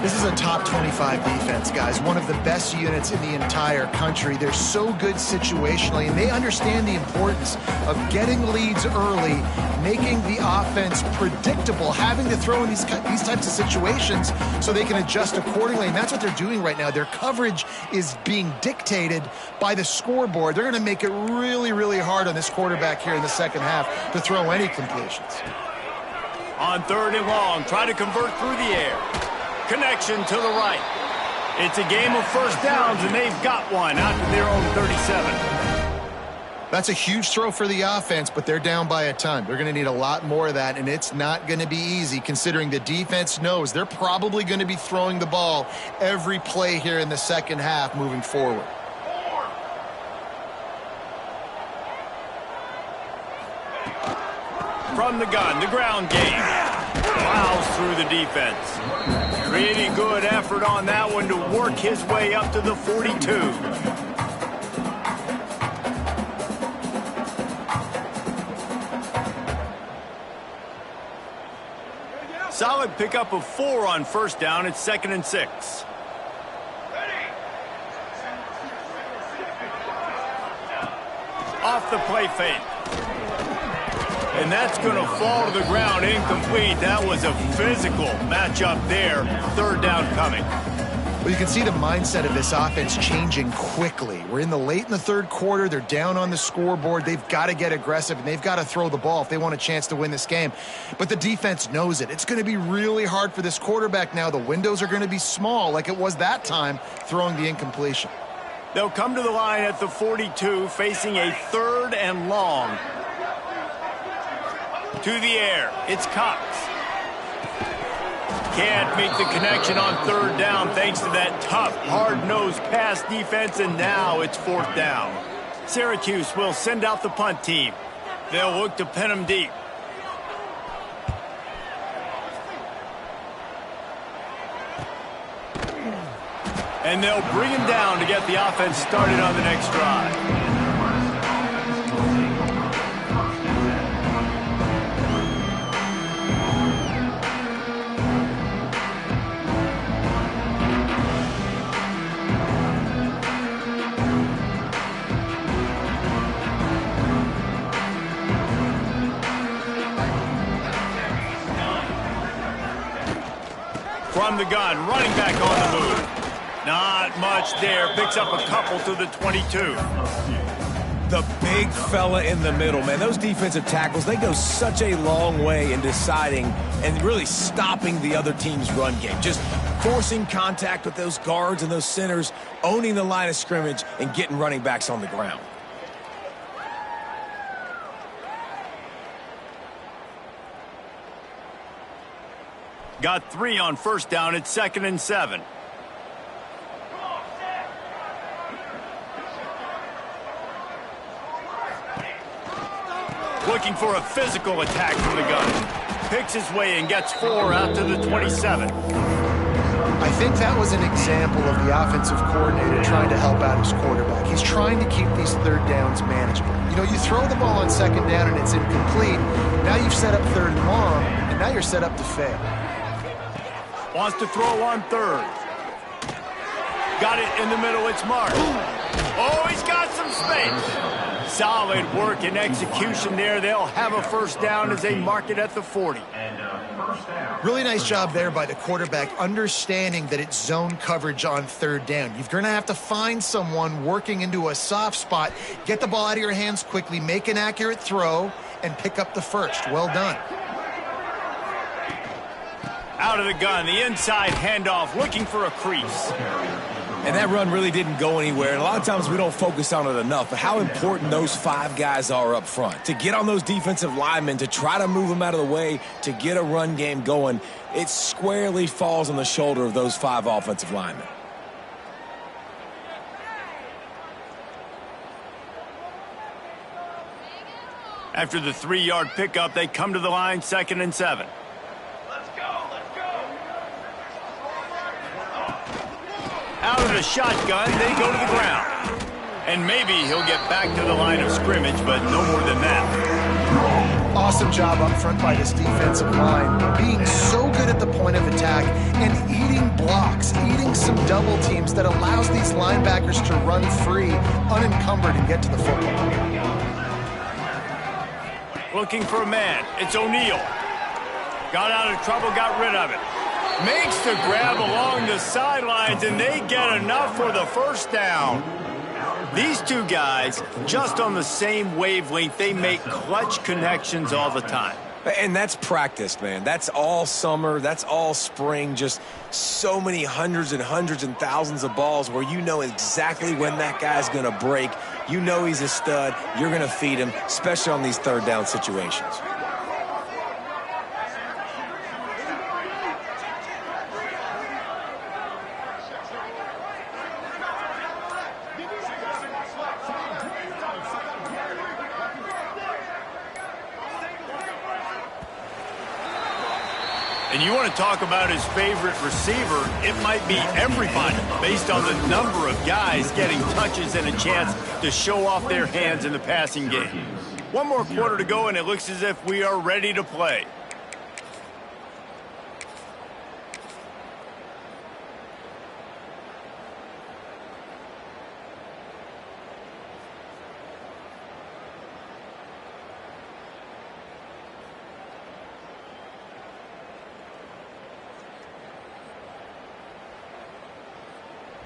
Speaker 3: This is a top 25 defense, guys. One of the best units in the entire country. They're so good situationally, and they understand the importance of getting leads early, making the offense predictable, having to throw in these types of situations so they can adjust accordingly. And that's what they're doing right now. Their coverage is being dictated by the scoreboard. They're going to make it really, really hard on this quarterback here in the second half to throw any completions.
Speaker 1: On 3rd and long, try to convert through the air. Connection to the right. It's a game of first downs, and they've got one out to their own 37.
Speaker 3: That's a huge throw for the offense, but they're down by a ton. They're going to need a lot more of that, and it's not going to be easy considering the defense knows they're probably going to be throwing the ball every play here in the second half moving forward.
Speaker 1: From the gun, the ground game. Plows through the defense. Really good effort on that one to work his way up to the 42. Solid pickup of 4 on first down. It's 2nd and 6. Off the play fake. And that's going to fall to the ground incomplete. That was a physical matchup there. 3rd down coming.
Speaker 3: Well, you can see the mindset of this offense changing quickly. We're late in the 3rd quarter. They're down on the scoreboard. They've got to get aggressive, and they've got to throw the ball if they want a chance to win this game. But the defense knows it. It's going to be really hard for this quarterback now. The windows are going to be small like it was that time throwing the incompletion.
Speaker 1: They'll come to the line at the 42, facing a 3rd and long. To the air, it's Cox. Can't make the connection on 3rd down thanks to that tough, hard-nosed pass defense, and now it's 4th down. Syracuse will send out the punt team. They'll look to pin them deep. And they'll bring him down to get the offense started on the next drive. From the gun, running back on the move. Not much there. Picks up a couple to the 22.
Speaker 2: The big fella in the middle, man. Those defensive tackles, they go such a long way in deciding and really stopping the other team's run game. Just forcing contact with those guards and those centers, owning the line of scrimmage, and getting running backs on the ground.
Speaker 1: Got 3 on first down. It's 2nd and 7. Looking for a physical attack from the gun. Picks his way and gets 4 out to the 27.
Speaker 3: I think that was an example of the offensive coordinator trying to help out his quarterback. He's trying to keep these 3rd downs manageable. You know, you throw the ball on 2nd down and it's incomplete. Now you've set up 3rd and long, and now you're set up to fail.
Speaker 1: Wants to throw on 3rd. Got it in the middle. It's Mark. Oh, he's got some space. Solid work and execution there. They'll have a first down as they mark it at the 40.
Speaker 3: Really nice job there by the quarterback, understanding that it's zone coverage on 3rd down. You're going to have to find someone working into a soft spot, get the ball out of your hands quickly, make an accurate throw, and pick up the first. Well done.
Speaker 1: Out of the gun, the inside handoff, looking for a crease.
Speaker 2: And that run really didn't go anywhere. And a lot of times we don't focus on it enough, but how important those 5 guys are up front. To get on those defensive linemen, to try to move them out of the way, to get a run game going, it squarely falls on the shoulder of those 5 offensive linemen.
Speaker 1: After the 3-yard pickup, they come to the line, 2nd and 7. Out of the shotgun, they go to the ground. And maybe he'll get back to the line of scrimmage, but no more than that.
Speaker 3: Awesome job up front by this defensive line, being so good at the point of attack and eating blocks, eating some double teams that allows these linebackers to run free, unencumbered, and get to the football.
Speaker 1: Looking for a man. It's O'Neal. Got out of trouble, got rid of it. Makes the grab along the sidelines, and they get enough for the first down. These two guys, just on the same wavelength, they make clutch connections all the time.
Speaker 2: And that's practice, man. That's all summer. That's all spring. Just so many hundreds and thousands of balls where you know exactly when that guy's going to break. You know he's a stud. You're going to feed him, especially on these third down situations.
Speaker 1: And you want to talk about his favorite receiver, it might be everybody based on the number of guys getting touches and a chance to show off their hands in the passing game. One more quarter to go, and it looks as if we are ready to play.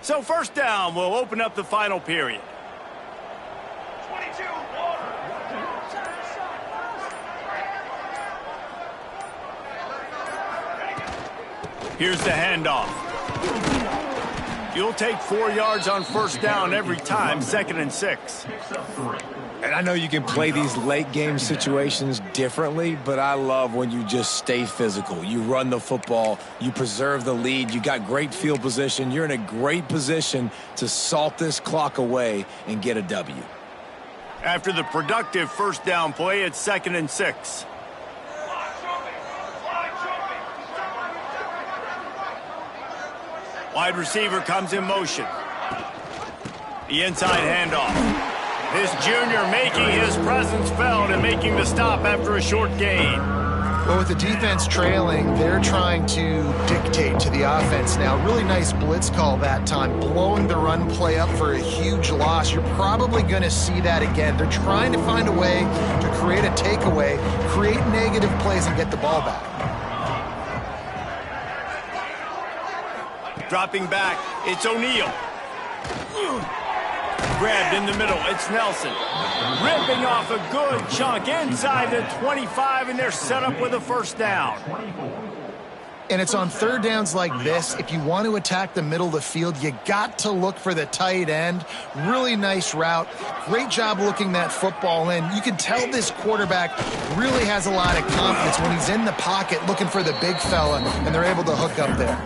Speaker 1: So first down, we'll open up the final period.
Speaker 4: 22.
Speaker 1: Here's the handoff. You'll take 4 yards on first down every time, 2nd and 6.
Speaker 2: And I know you can play these late game situations differently, but I love when you just stay physical. You run the football, you preserve the lead, you got great field position. You're in a great position to salt this clock away and get a W.
Speaker 1: After the productive first down play, it's 2nd and 6. Wide receiver comes in motion. The inside handoff. This junior making his presence felt and making the stop after a short gain.
Speaker 3: Well, with the defense trailing, they're trying to dictate to the offense now. Really nice blitz call that time, blowing the run play up for a huge loss. You're probably going to see that again. They're trying to find a way to create a takeaway, create negative plays, and get the ball back.
Speaker 1: Dropping back, it's O'Neal. Grabbed in the middle, it's Nelson. Ripping off a good chunk inside the 25, and they're set up with a first down.
Speaker 3: And it's on third downs like this. If you want to attack the middle of the field, you got to look for the tight end. Really nice route. Great job looking that football in. You can tell this quarterback really has a lot of confidence when he's in the pocket looking for the big fella, and they're able to hook up there.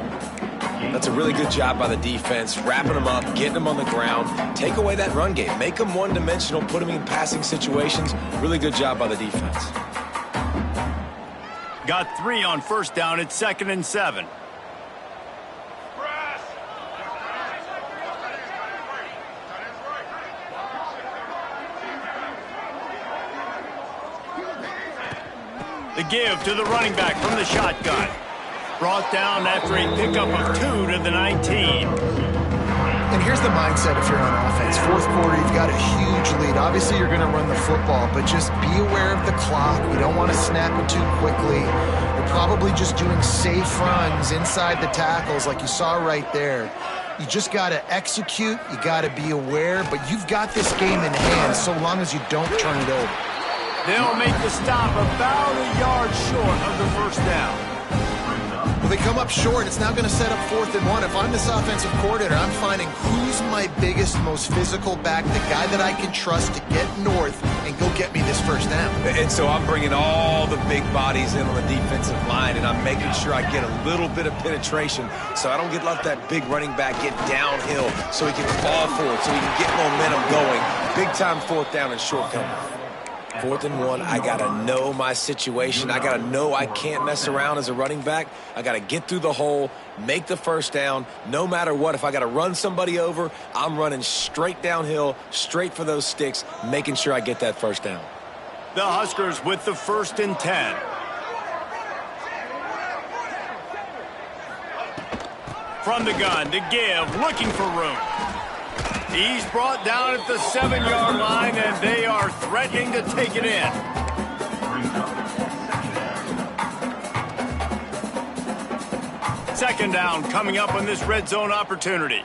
Speaker 2: That's a really good job by the defense, wrapping them up, getting them on the ground. Take away that run game. Make them one-dimensional, put them in passing situations. Really good job by the defense.
Speaker 1: Got 3 on first down. It's 2nd and 7. The give to the running back from the shotgun. Brought down after a pickup of 2 to the 19.
Speaker 3: And here's the mindset if you're on offense. Fourth quarter, you've got a huge lead. Obviously, you're going to run the football, but just be aware of the clock. You don't want to snap it too quickly. You're probably just doing safe runs inside the tackles like you saw right there. You just got to execute. You got to be aware, but you've got this game in hand so long as you don't turn it over.
Speaker 1: They'll make the stop about a yard short of the first down.
Speaker 3: They come up short. It's now going to set up 4th and 1. If I'm this offensive coordinator, I'm finding who's my biggest, most physical back, the guy that I can trust to get north and go get me this first down.
Speaker 2: And so I'm bringing all the big bodies in on the defensive line, and I'm making sure I get a little bit of penetration so I don't let that big running back get downhill so he can fall forward, so he can get momentum going. Big-time 4th down and short coming. 4th and 1, I got to know my situation. I got to know I can't mess around as a running back. I got to get through the hole, make the first down, no matter what. If I got to run somebody over, I'm running straight downhill, straight for those sticks, making sure I get that first down.
Speaker 1: The Huskers with the 1st and 10. From the gun to give, looking for room. He's brought down at the 7-yard line, and they are threatening to take it in. Second down coming up on this red zone opportunity.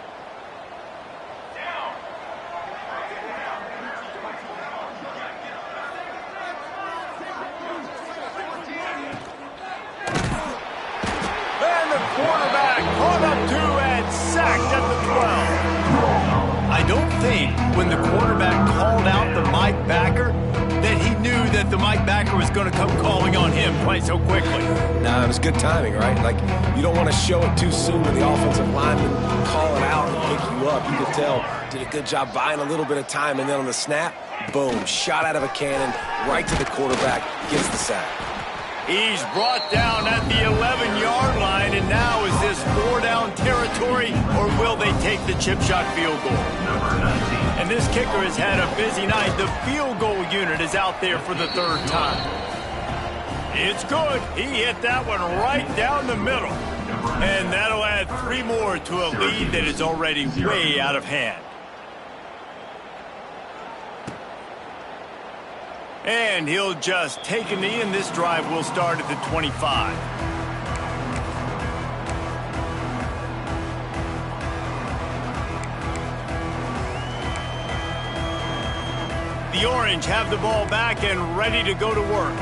Speaker 1: And the quarterback caught up to and sacked at the 12. I don't think when the quarterback called out the Mike backer that he knew that the Mike backer was going to come calling on him quite so quickly.
Speaker 2: Nah, it was good timing, right? Like, you don't want to show it too soon when the offensive lineman call it out and pick you up. You could tell, did a good job buying a little bit of time, and then on the snap, boom, shot out of a cannon, right to the quarterback, gets the sack.
Speaker 1: He's brought down at the 11-yard line, and now is this 4-down territory, or will they take the chip shot field goal? And this kicker has had a busy night. The field goal unit is out there for the 3rd time. It's good. He hit that one right down the middle. And that'll add 3 more to a lead that is already way out of hand. And he'll just take a knee, and this drive will start at the 25. The Orange have the ball back and ready to go to work.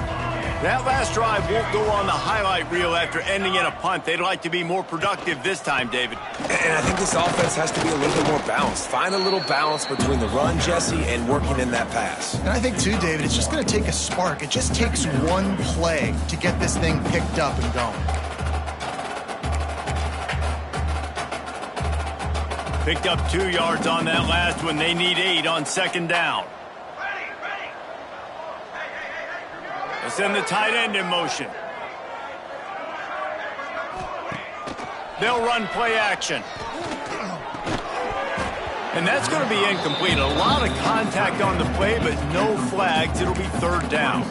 Speaker 1: That last drive won't go on the highlight reel after ending in a punt. They'd like to be more productive this time, David.
Speaker 2: And I think this offense has to be a little bit more balanced. Find a little balance between the run, Jesse, and working in that pass.
Speaker 3: And I think, too, David, it's just going to take a spark. It just takes one play to get this thing picked up and going.
Speaker 1: Picked up 2 yards on that last one. They need 8 on 2nd down. They send the tight end in motion. They'll run play action. And that's going to be incomplete. A lot of contact on the play, but no flags. It'll be 3rd down.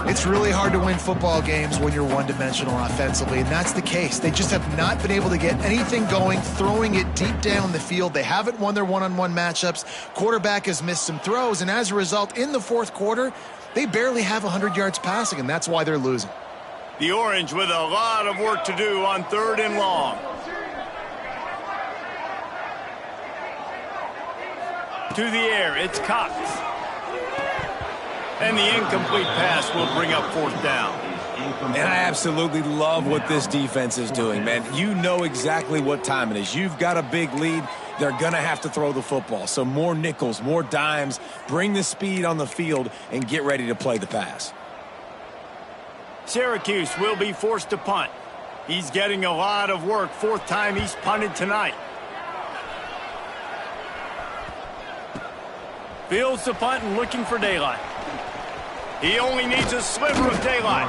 Speaker 3: It's really hard to win football games when you're one-dimensional offensively, and that's the case. They just have not been able to get anything going, throwing it deep down the field. They haven't won their one-on-one matchups. Quarterback has missed some throws, and as a result, in the 4th quarter, they barely have 100 yards passing, and that's why they're losing.
Speaker 1: The Orange with a lot of work to do on 3rd and long. To the air, it's Cox. And the incomplete pass will bring up 4th down.
Speaker 2: And I absolutely love what this defense is doing, man. You know exactly what time it is. You've got a big lead. They're going to have to throw the football. So more nickels, more dimes, bring the speed on the field, and get ready to play the pass.
Speaker 1: Syracuse will be forced to punt. He's getting a lot of work. 4th time he's punted tonight. Fields the punt and looking for daylight. He only needs a sliver of daylight.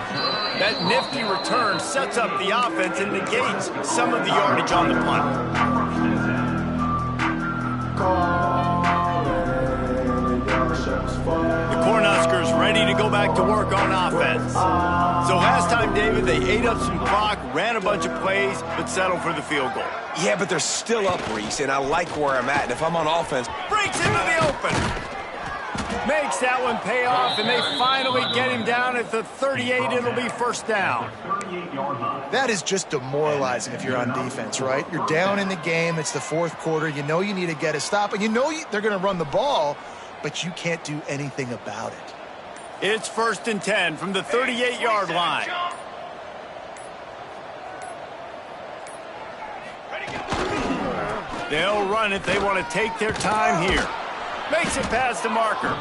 Speaker 1: That nifty return sets up the offense and negates some of the yardage on the punt. The Cornhuskers ready to go back to work on offense. So last time, David, they ate up some clock, ran a bunch of plays, but settled for the field goal.
Speaker 2: Yeah, but they're still up, Reese, and I like where I'm at. And if I'm on offense,
Speaker 1: breaks into the open. Makes that one pay off, and they finally get him down at the 38. It'll be 1st down.
Speaker 3: That is just demoralizing if you're on defense, right? You're down in the game. It's the 4th quarter. You know you need to get a stop, and you know they're going to run the ball, but you can't do anything about it.
Speaker 1: It's 1st and 10 from the 38-yard line. They'll run it. They want to take their time here. Makes it past the marker.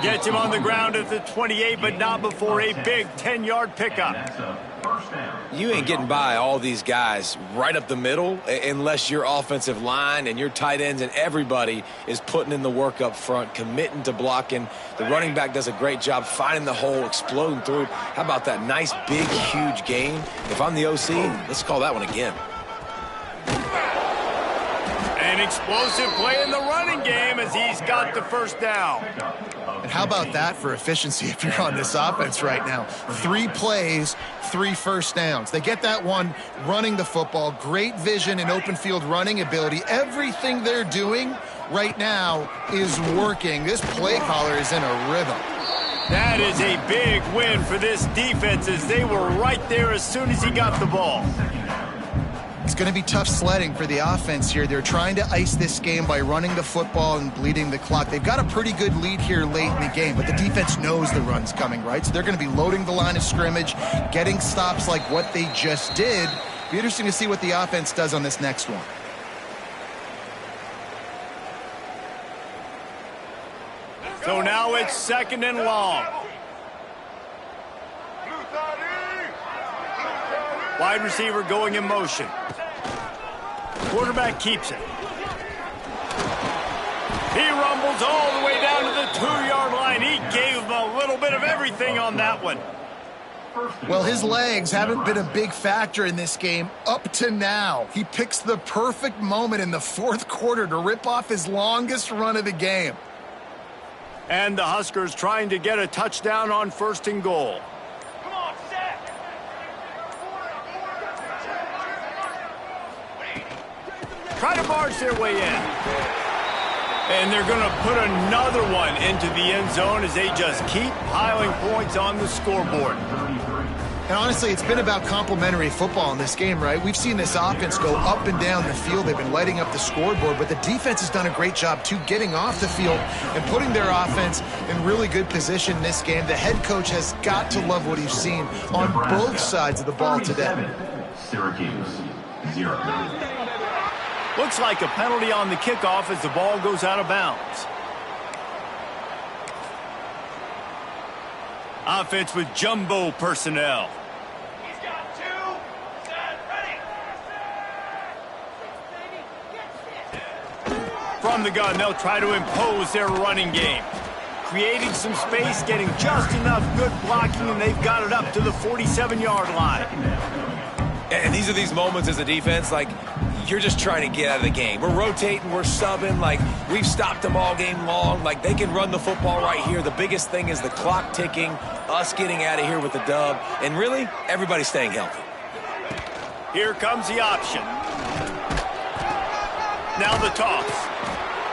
Speaker 1: Gets him on the ground at the 28, but not before a big 10-yard pickup.
Speaker 2: You ain't getting by all these guys right up the middle unless your offensive line and your tight ends and everybody is putting in the work up front, committing to blocking. The running back does a great job finding the hole, exploding through. How about that nice, big, huge gain? If I'm the OC, let's call that one again.
Speaker 1: An explosive play in the running game as he's got the 1st down.
Speaker 3: And how about that for efficiency if you're on this offense right now? 3 plays, 3 first downs. They get that one running the football, great vision and open field running ability. Everything they're doing right now is working. This play caller is in a rhythm.
Speaker 1: That is a big win for this defense as they were right there as soon as he got the ball.
Speaker 3: It's going to be tough sledding for the offense here. They're trying to ice this game by running the football and bleeding the clock. They've got a pretty good lead here late in the game, but the defense knows the run's coming, right? So they're going to be loading the line of scrimmage, getting stops like what they just did. Be interesting to see what the offense does on this next one.
Speaker 1: So now it's 2nd and long. Wide receiver going in motion. Quarterback keeps it. He rumbles all the way down to the 2-yard line. He gave him a little bit of everything on that one.
Speaker 3: Well, his legs haven't been a big factor in this game up to now. He picks the perfect moment in the 4th quarter to rip off his longest run of the game.
Speaker 1: And the Huskers trying to get a touchdown on 1st and goal. Try to barge their way in. And they're going to put another one into the end zone as they just keep piling points on the scoreboard.
Speaker 3: And honestly, it's been about complementary football in this game, right? We've seen this offense go up and down the field. They've been lighting up the scoreboard, but the defense has done a great job, too, getting off the field and putting their offense in really good position in this game. The head coach has got to love what he's seen on both sides of the ball today.
Speaker 4: Syracuse, 0.
Speaker 1: Looks like a penalty on the kickoff as the ball goes out of bounds. Offense with jumbo personnel.
Speaker 5: He's got 2. Set, ready.
Speaker 1: From the gun, they'll try to impose their running game. Creating some space, getting just enough good blocking, and they've got it up to the 47-yard line.
Speaker 2: And these are these moments as a defense, like, you're just trying to get out of the game. We're rotating, we're subbing, like, we've stopped them all game long. Like, they can run the football right here. The biggest thing is the clock ticking, us getting out of here with the dub, and really, everybody staying healthy.
Speaker 1: Here comes the option. Now the toss.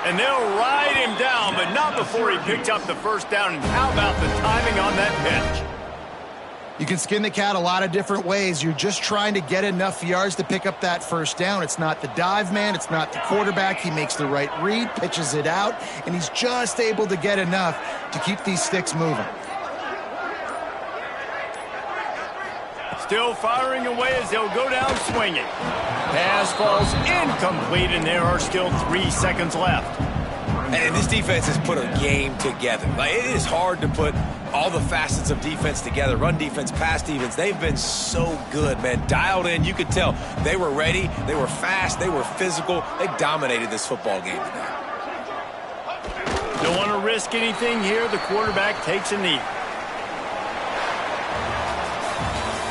Speaker 1: And they'll ride him down, but not before he picks up the 1st down. And how about the timing on that pitch?
Speaker 3: You can skin the cat a lot of different ways. You're just trying to get enough yards to pick up that 1st down. It's not the dive man. It's not the quarterback. He makes the right read, pitches it out, and he's just able to get enough to keep these sticks moving.
Speaker 1: Still firing away as they'll go down swinging. Pass falls incomplete, and there are still 3 seconds left.
Speaker 2: And this defense has put a game together. Like, it is hard to put all the facets of defense together. Run defense, pass defense. They've been so good, man. Dialed in. You could tell they were ready. They were fast. They were physical. They dominated this football game today.
Speaker 1: Don't want to risk anything here. The quarterback takes a knee.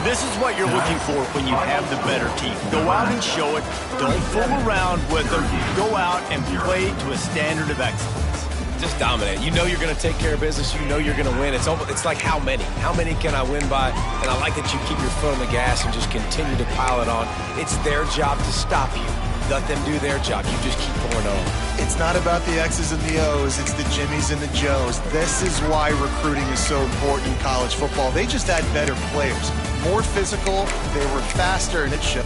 Speaker 1: This is what you're looking for when you have the better team. Go out and show it. Don't fool around with them. Go out and play to a standard of excellence.
Speaker 2: Just dominate. You know you're going to take care of business. You know you're going to win. It's like how many? How many can I win by? And I like that you keep your foot on the gas and just continue to pile it on. It's their job to stop you. Let them do their job. You just keep pouring on.
Speaker 3: It's not about the X's and the O's. It's the Jimmies and the Joes. This is why recruiting is so important in college football. They just had better players. More physical, they were faster, and it showed.